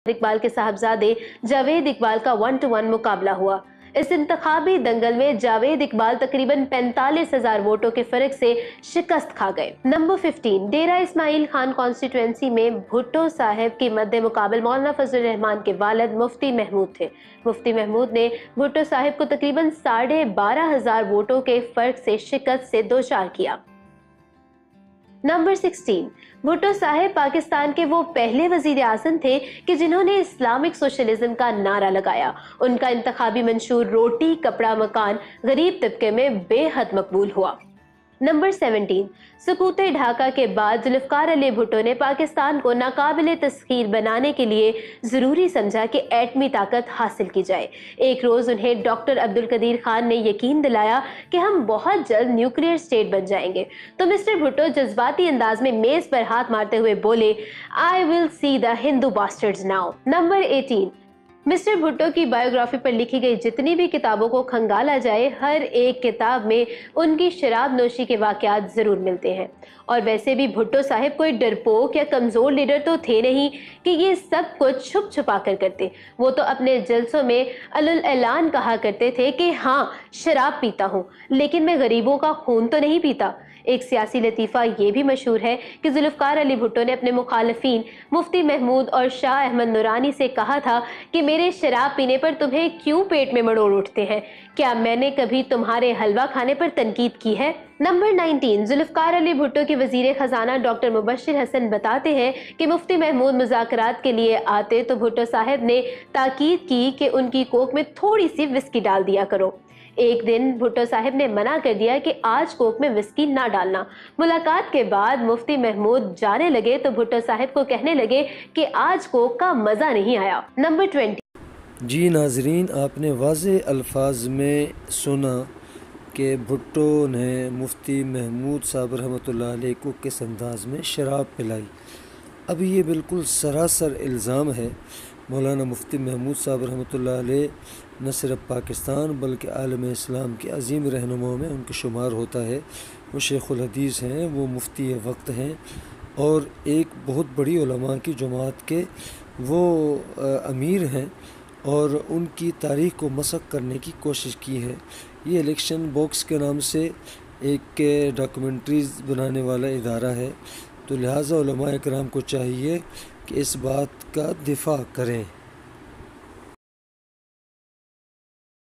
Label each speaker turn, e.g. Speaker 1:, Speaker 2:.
Speaker 1: इकबाल के साहबजादे जावेद इकबाल का 1-to-1 मुकाबला हुआ। इस इंतखाबी दंगल में जावेद इकबाल तकरीबन 45,000 वोटों के फर्क से शिकस्त खा गए। नंबर 15, डेरा इस्माइल खान कॉन्स्टिट्यूएंसी में भुट्टो साहब के मद्दे मुकाबल मौलाना फजल रहमान के वालिद मुफ्ती महमूद थे। मुफ्ती महमूद ने भुट्टो साहब को तकरीबन 12,500 वोटों के फर्क से शिकस्त से दोचार किया। नंबर 16, भुट्टो साहब पाकिस्तान के वो पहले वजीर आज़म थे कि जिन्होंने इस्लामिक सोशलिज्म का नारा लगाया। उनका इंतखाबी मंशूर रोटी कपड़ा मकान गरीब तबके में बेहद मकबूल हुआ। नंबर 17, सकूते ढाका के बाद जुल्फ़िकार अली भुट्टो ने पाकिस्तान को नाकाबिले तस्खीर बनाने के लिए ज़रूरी समझा कि एटमी ताकत हासिल की जाए। एक रोज़ उन्हें डॉक्टर अब्दुल कदीर खान ने यकीन दिलाया कि हम बहुत जल्द न्यूक्लियर स्टेट बन जाएंगे, तो मिस्टर भुट्टो जज्बाती अंदाज में मेज़ पर हाथ मारते हुए बोले, I will see the Hindu bastards now. Number 18, mister Bhutto की बायोग्राफी पर लिखी गई जितनी भी किताबों को खंगाला जाए, हर एक किताब में उनकी शराब नोशी के वाकयात जरूर मिलते हैं। और वैसे भी भुट्टो साहब कोई डरपोक या कमजोर लीडर तो थे नहीं कि ये सब कुछ छुप छुपा कर करते। वो तो अपने जलसों में अलुल ऐलान कहा करते थे कि हाँ, शराब पीता हूँ, लेकिन मैं गरीबों का खून तो नहीं पीता। एक सियासी लतीफ़ा ये भी मशहूर है कि जुल्फ़िकार अली भुट्टो ने अपने मुखालफीन मुफ्ती महमूद और शाह अहमद नूरानी से कहा था कि मेरे शराब पीने पर तुम्हें क्यों पेट में मरोड़ उठते हैं? क्या मैंने कभी तुम्हारे हलवा खाने पर तनकीद की है? नंबर 19, जुल्फ़िकार अली भुट्टो के वज़ीर ख़जाना डॉक्टर मुबश्शिर हसन बताते हैं कि मुफ्ती महमूद मुज़ाकरात के लिए आते तो भुट्टो साहब ने ताकीद की कि उनकी कोक में थोड़ी सी विस्की डाल दिया करो। एक दिन भुट्टो साहब ने मना कर दिया कि आज कोक में विस्की ना डालना। मुलाकात के बाद मुफ्ती महमूद जाने लगे तो भुट्टो साहब को कहने लगे कि आज कोक का मजा नहीं आया। नंबर 20,
Speaker 2: जी नाजरीन, आपने वाज़े अल्फाज में सुना कि भुट्टो ने मुफ्ती महमूद साहब रहमतुल्लाह अलैह को किस अंदाज में शराब पिलाई। अब ये बिल्कुल सरासर इल्ज़ाम है। मौलाना मुफ्ती महमूद साहब रहमतुल्लाह अलैह न सिर्फ पाकिस्तान बल्कि आलम इस्लाम के अजीम रहनुमाओं में उनके शुमार होता है। वो शेखुल हदीस हैं, वो मुफ्ती वक्त हैं और एक बहुत बड़ी उलमा की जमात के वो अमीर हैं और उनकी तारीख़ को मसख़ करने की कोशिश की है। ये इलेक्शन बॉक्स के नाम से एक डॉक्यूमेंट्रीज़ बनाने वाला इदारा है, तो लिहाजा उलमा इकराम को चाहिए कि इस बात का दिफा करें।